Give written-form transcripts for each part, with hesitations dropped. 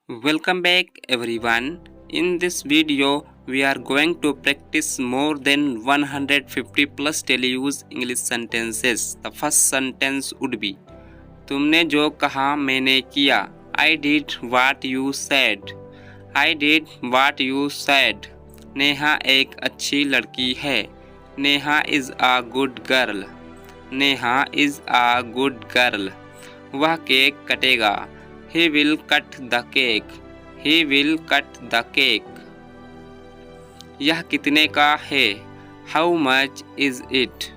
Welcome back everyone. In this video we are going to practice more than 150 plus daily use English sentences. The first sentence would be तुमने जो कहा मैंने किया. I did what you said. I did what you said. Neha एक अच्छी लड़की है. Neha is a good girl. Neha is a good girl. वह केक कटेगा. He will cut the cake. He will cut the cake. यह कितने का है? How much is it?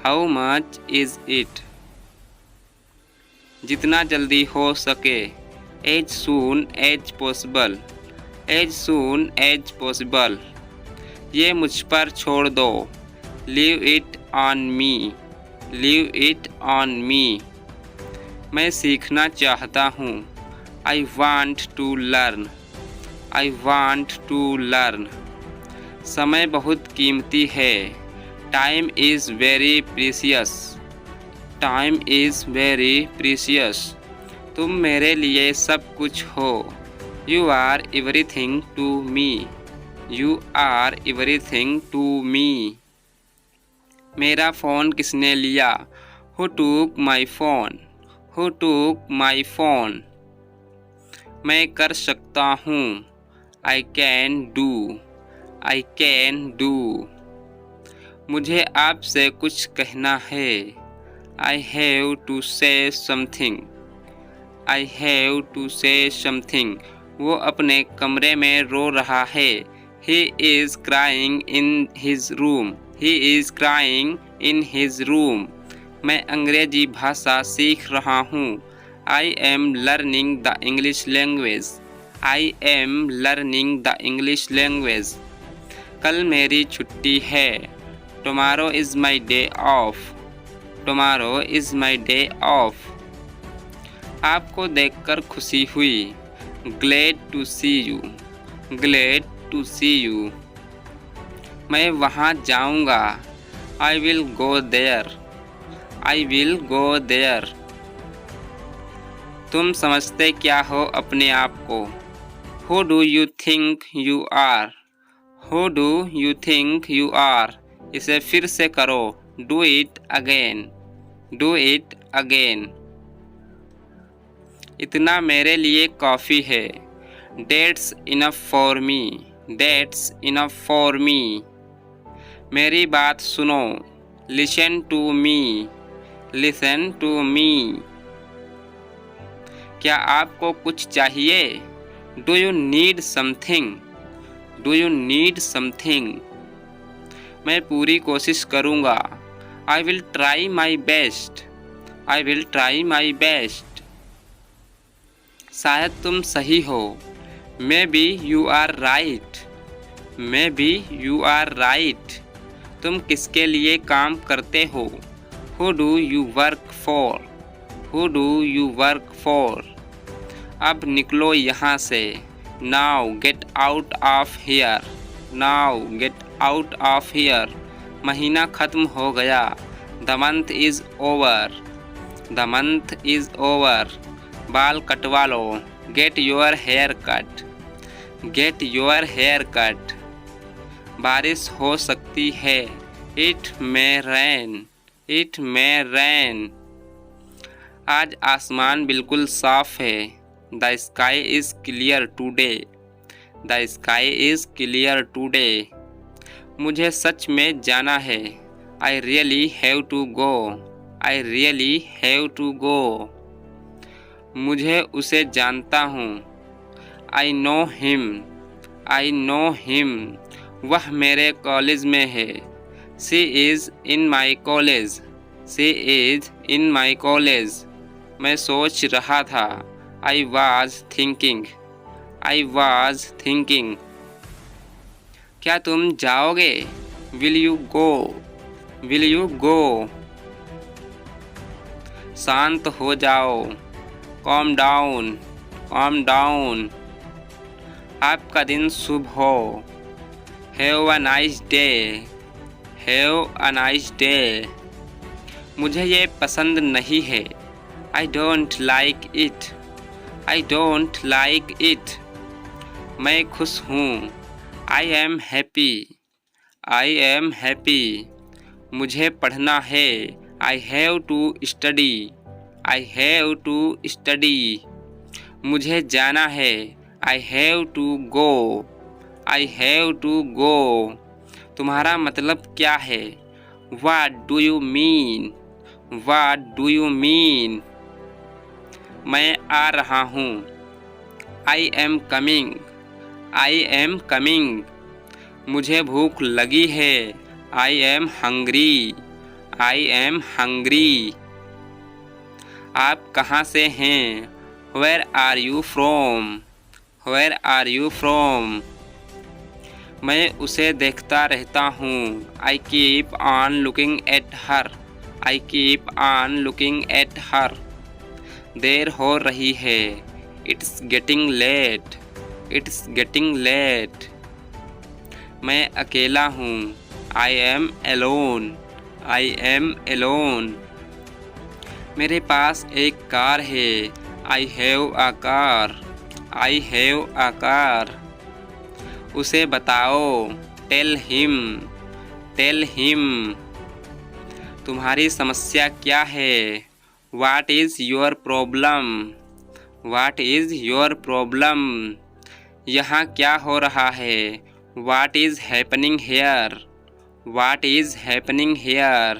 How much is it? जितना जल्दी हो सके. As soon as possible. As soon as possible. ये मुझ पर छोड़ दो. Leave it on me. Leave it on me. मैं सीखना चाहता हूँ. I want to learn. I want to learn. समय बहुत कीमती है. Time is very precious. Time is very precious. तुम मेरे लिए सब कुछ हो. You are everything to me. You are everything to me. मेरा फ़ोन किसने लिया? Who took my phone? Who took my phone? मैं कर सकता हूँ. I can do. I can do. मुझे आपसे कुछ कहना है. I have to say something. I have to say something. वो अपने कमरे में रो रहा है. He is crying in his room. He is crying in his room. मैं अंग्रेजी भाषा सीख रहा हूँ. I am learning the English language. I am learning the English language. कल मेरी छुट्टी है. Tomorrow is my day off. Tomorrow is my day off. आपको देखकर खुशी हुई. Glad to see you. Glad to see you. मैं वहाँ जाऊँगा. I will go there. I will go there. तुम समझते क्या हो अपने आप को? Who do you think you are? Who do you think you are? इसे फिर से करो. Do it again. Do it again. इतना मेरे लिए काफ़ी है. That's enough for me. That's enough for me. मेरी बात सुनो. Listen to me. Listen to me. क्या आपको कुछ चाहिए? Do you need something? Do you need something? मैं पूरी कोशिश करूँगा. I will try my best. I will try my best. शायद तुम सही हो. Maybe you are right. Maybe you are right. तुम किसके लिए काम करते हो? Who do you work for? Who do you work for? अब निकलो यहाँ से. Now get out of here. Now get out of here. महीना ख़त्म हो गया. The month is over. The month is over. बाल कटवा लो. Get your hair cut. Get your hair cut. बारिश हो सकती है. It may rain. It may rain. आज आसमान बिल्कुल साफ है. The sky is clear today. The sky is clear today. मुझे सच में जाना है. I really have to go. I really have to go. मुझे उसे जानता हूँ. I know him. I know him. वह मेरे कॉलेज में है. She is in my college. She is in my college. मैं सोच रहा था. I was thinking. I was thinking. क्या तुम जाओगे? Will you go? Will you go? शांत हो जाओ. Calm down. Calm down. आपका दिन शुभ हो. Have a nice day. Have a nice day. मुझे ये पसंद नहीं है. I don't like it. I don't like it. मैं खुश हूँ। I am happy. I am happy. मुझे पढ़ना है। I have to study. I have to study. मुझे जाना है। I have to go. I have to go. तुम्हारा मतलब क्या है? What do you mean? What do you mean? मैं आ रहा हूँ। I am coming. I am coming. मुझे भूख लगी है। I am hungry. I am hungry. आप कहाँ से हैं? Where are you from? Where are you from? मैं उसे देखता रहता हूँ। I keep on looking at her. I keep on looking at her. देर हो रही है। It's getting late. It's getting late. मैं अकेला हूँ। I am alone. I am alone. मेरे पास एक कार है। I have a car. I have a car. उसे बताओ। Tell him. Tell him. तुम्हारी समस्या क्या है? What is your problem? What is your problem? यहाँ क्या हो रहा है? What is happening here? What is happening here?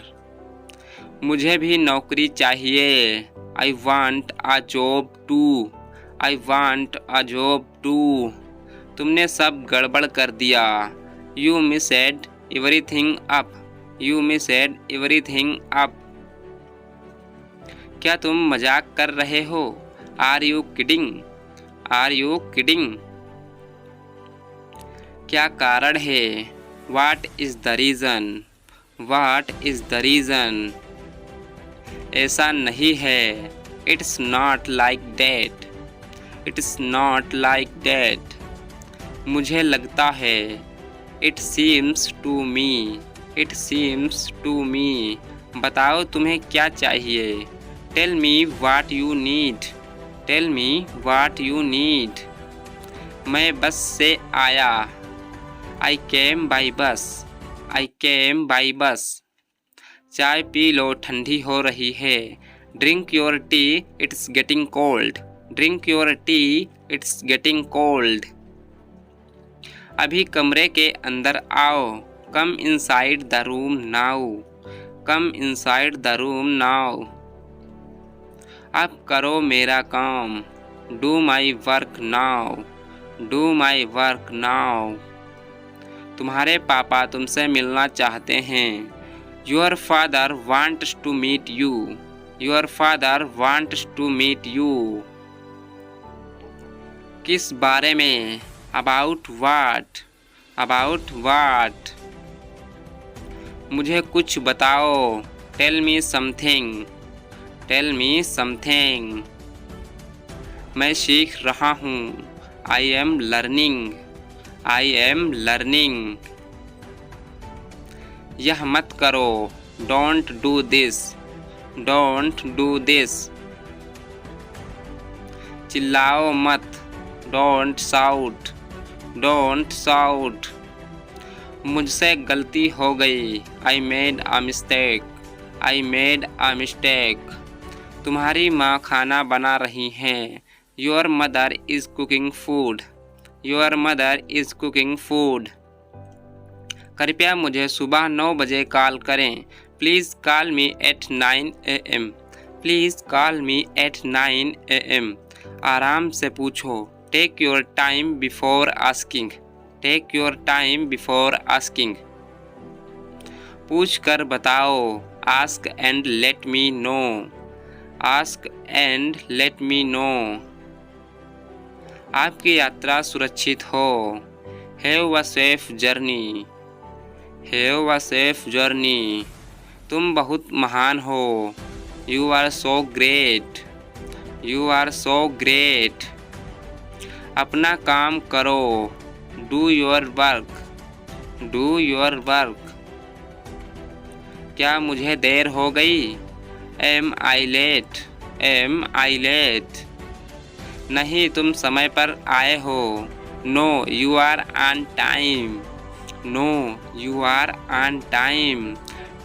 मुझे भी नौकरी चाहिए। I want a job too. I want a job too. तुमने सब गड़बड़ कर दिया। You messed everything up. You messed everything up. क्या तुम मजाक कर रहे हो? Are you kidding? Are you kidding? क्या कारण है? What is the reason? What is the reason? ऐसा नहीं है। It's not like that. It's not like that. मुझे लगता है। It seems to me. It seems to me. बताओ तुम्हें क्या चाहिए? Tell me what you need. Tell me what you need. मैं बस से आया। I came by bus. I came by bus. चाय पी लो, ठंडी हो रही है। Drink your tea, it's getting cold. Drink your tea, it's getting cold. अभी कमरे के अंदर आओ। Come inside the room now. Come inside the room now. अब करो मेरा काम। Do my work now. Do my work now. तुम्हारे पापा तुमसे मिलना चाहते हैं। Your father wants to meet you. Your father wants to meet you. किस बारे में? About what? About what? मुझे कुछ बताओ। Tell me something. Tell me something. मैं सीख रहा हूँ। I am learning. I am learning. यह मत करो। Don't do this. Don't do this. चिल्लाओ मत। Don't shout. Don't shout. मुझसे गलती हो गई। I made a mistake. I made a mistake. तुम्हारी माँ खाना बना रही हैं। Your mother is cooking food. Your mother is cooking food. कृपया मुझे सुबह 9 बजे कॉल करें। Please call me at 9 a.m. Please call me at 9 a.m. आराम से पूछो। Take your time before asking. Take your time before asking. पूछ कर बताओ। Ask and let me know. Ask and let me know. आपकी यात्रा सुरक्षित हो। Have a safe journey. Have a safe journey. तुम बहुत महान हो। You are so great. You are so great. अपना काम करो। Do your work. Do your work. क्या मुझे देर हो गई? Am I late? Am I late? नहीं, तुम समय पर आए हो। No, you are on time. No, you are on time.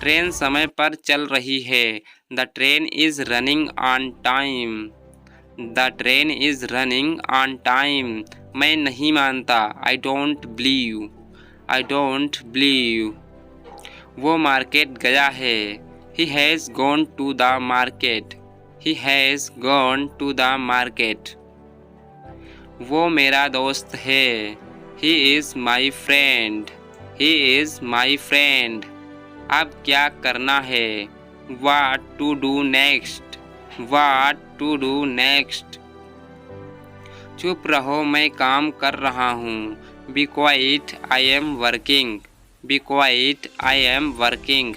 Train समय पर चल रही है। The train is running on time. The train is running on time. मैं नहीं मानता। I don't believe. I don't believe. वो मार्केट गया है। He has gone to the market. He has gone to the market. वो मेरा दोस्त है। He is my friend. He is my friend. अब क्या करना है? What to do next? What to do next? चुप रहो, मैं काम कर रहा हूँ। Be quiet, I am working. Be quiet, I am working.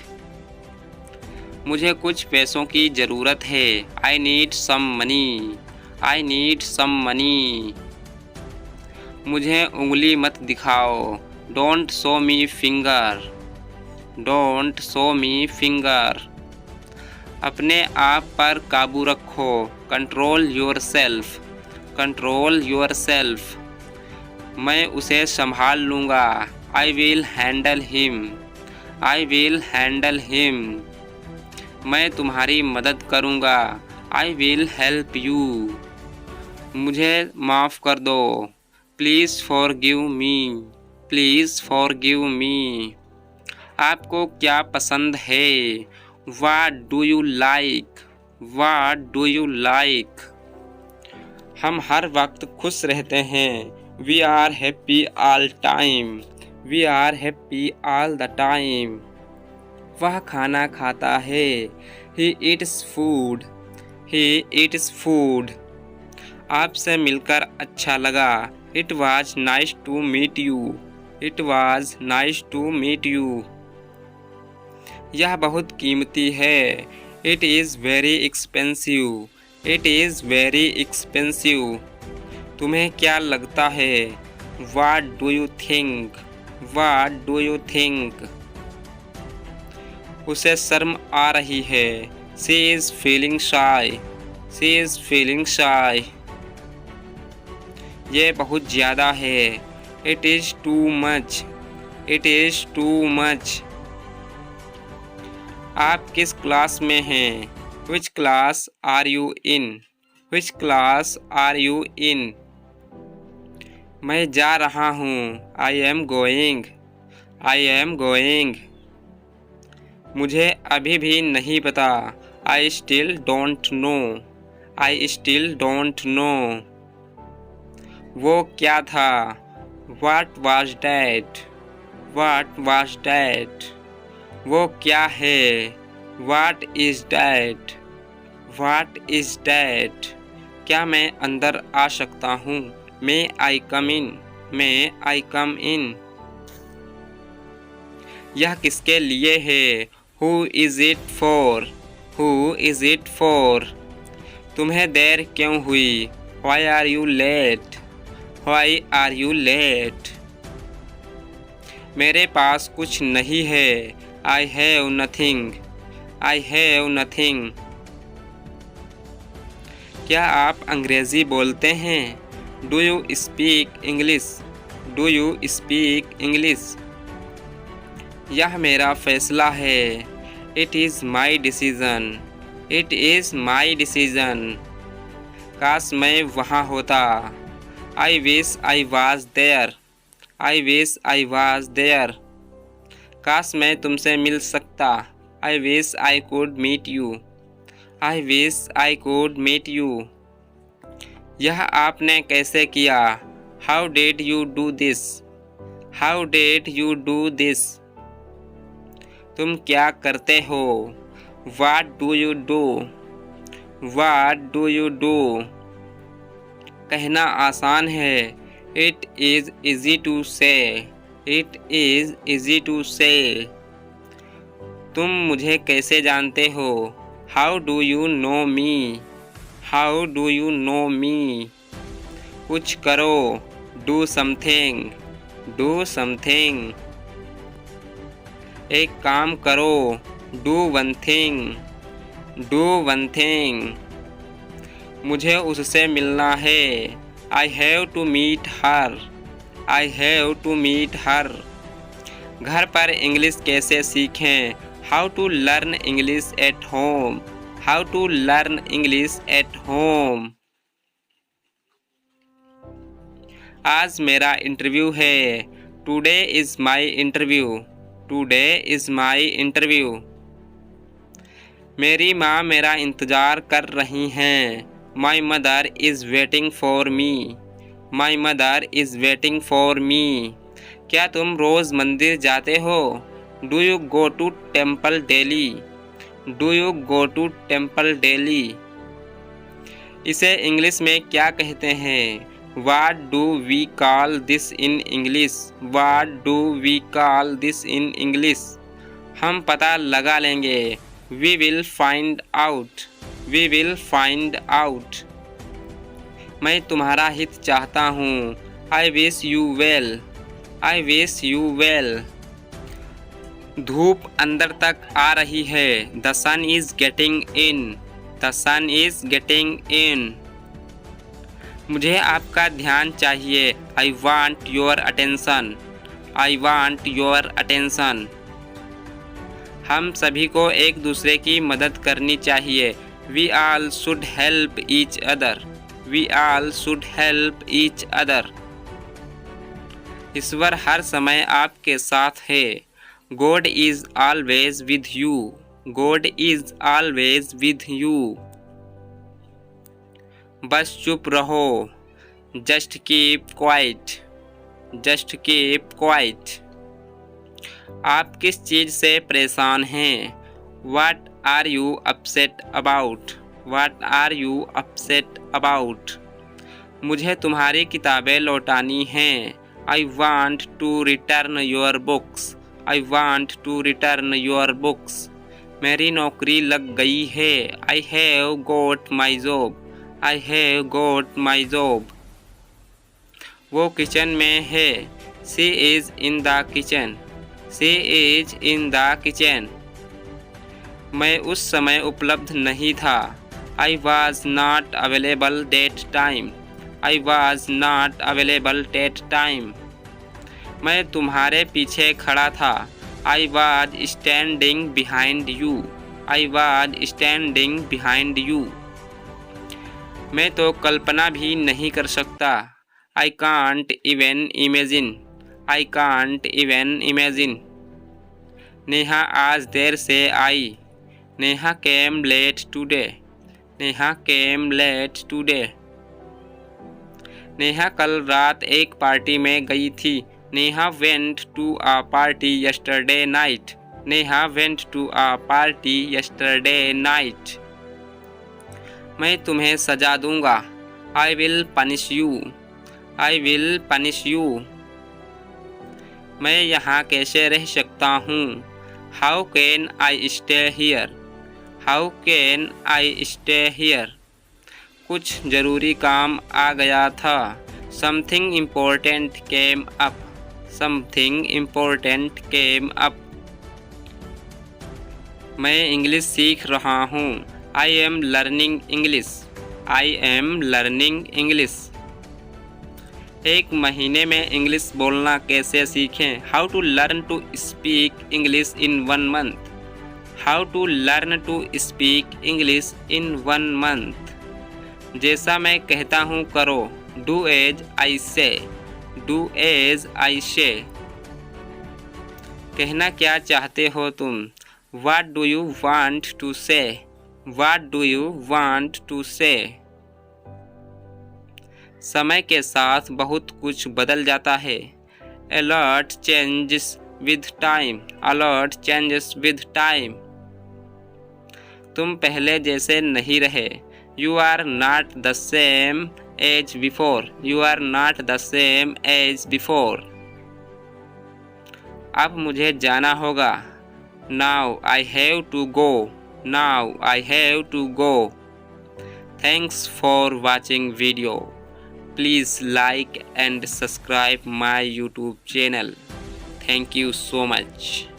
मुझे कुछ पैसों की ज़रूरत है। I need some money. I need some money. मुझे उंगली मत दिखाओ। Don't show me finger. Don't show me finger. अपने आप पर काबू रखो। Control yourself. Control yourself. मैं उसे संभाल लूँगा। I will handle him. I will handle him. मैं तुम्हारी मदद करूँगा। I will help you. मुझे माफ़ कर दो। Please forgive me. Please forgive me. आपको क्या पसंद है? What do you like? What do you like? हम हर वक्त खुश रहते हैं। We are happy all time. We are happy all the time. वह खाना खाता है। He eats food. He eats food. आपसे मिलकर अच्छा लगा। It was nice to meet you. It was nice to meet you. यह बहुत कीमती है। It is very expensive. It is very expensive. तुम्हें क्या लगता है? What do you think? What do you think? उसे शर्म आ रही है। She is feeling shy. She is feeling shy. ये बहुत ज़्यादा है। It is too much. It is too much. आप किस क्लास में हैं? Which class are you in? Which class are you in? मैं जा रहा हूँ। I am going. I am going. मुझे अभी भी नहीं पता। I still don't know. I still don't know. वो क्या था? What was that? What was that? वो क्या है? What is that? What is that? क्या मैं अंदर आ सकता हूँ? May I come in? May I come in? यह किसके लिए है? Who is it for? Who is it for? तुम्हें देर क्यों हुई? Why are you late? Why are you late? मेरे पास कुछ नहीं है। I have nothing. I have nothing. क्या आप अंग्रेज़ी बोलते हैं? Do you speak English? Do you speak English? यह मेरा फैसला है। It is my decision. It is my decision. काश मैं वहाँ होता। I wish I was there. I wish I was there. काश मैं तुमसे मिल सकता। I wish I could meet you. I wish I could meet you. यह आपने कैसे किया? How did you do this? How did you do this? तुम क्या करते हो? What do you do? What do you do? कहना आसान है। It is easy to say. It is easy to say. तुम मुझे कैसे जानते हो? How do you know me? How do you know me? कुछ करो। Do something. Do something. एक काम करो। Do one thing. Do one thing. मुझे उससे मिलना है। I have to meet her. I have to meet her. घर पर इंग्लिश कैसे सीखें? How to learn English at home. How to learn English at home. आज मेरा इंटरव्यू है। Today is my interview. Today is my interview. मेरी माँ मेरा इंतज़ार कर रही हैं। My mother is waiting for me. My mother is waiting for me. क्या तुम रोज़ मंदिर जाते हो? Do you go to temple daily. Do you go to temple daily. इसे इंग्लिश में क्या कहते हैं? What do we call this in English? What do we call this in English? हम पता लगा लेंगे। We will find out. We will find out. मैं तुम्हारा हित चाहता हूँ। I wish you well. I wish you well. धूप अंदर तक आ रही है। The sun is getting in. The sun is getting in. मुझे आपका ध्यान चाहिए। I want your attention. I want your attention. हम सभी को एक दूसरे की मदद करनी चाहिए। We all should help each other. We all should help each other. ईश्वर हर समय आपके साथ है। God is always with you. God is always with you. बस चुप रहो। Just keep quiet. Just keep quiet. आप किस चीज़ से परेशान हैं? What are you upset about? What are you upset about? मुझे तुम्हारी किताबें लौटानी हैं। I want to return your books. I want to return your books. मेरी नौकरी लग गई है। I have got my job. I have got my job. वो किचन में है। She is in the kitchen. She is in the kitchen. मैं उस समय उपलब्ध नहीं था। I was not available that time. I was not available that time. मैं तुम्हारे पीछे खड़ा था। I was standing behind you. I was standing behind you. मैं तो कल्पना भी नहीं कर सकता। I can't even imagine. I can't even imagine. Neha आज देर से आई। Neha came late today. Neha came late today. Neha कल रात एक पार्टी में गई थी। Neha went to a party yesterday night. Neha went to a party yesterday night. मैं तुम्हें सजा दूंगा। I will punish you. I will punish you. मैं यहाँ कैसे रह सकता हूँ? How can I stay here? How can I stay here? कुछ ज़रूरी काम आ गया था। Something important came up. Something important came up. मैं इंग्लिश सीख रहा हूँ। I am learning English. I am learning English. एक महीने में इंग्लिश बोलना कैसे सीखें? How to learn to speak English in 1 month. How to learn to speak English in 1 month. जैसा मैं कहता हूँ करो। Do as I say. Do as I say. कहना क्या चाहते हो तुम? What do you want to say? What do you want to say? समय के साथ बहुत कुछ बदल जाता है। A lot changes with time. A lot changes with time. तुम पहले जैसे नहीं रहे। You are not the same as before. You are not the same as before. अब मुझे जाना होगा। Now I have to go. Now I have to go. Thanks for watching video. Please like and subscribe my YouTube channel. Thank you so much.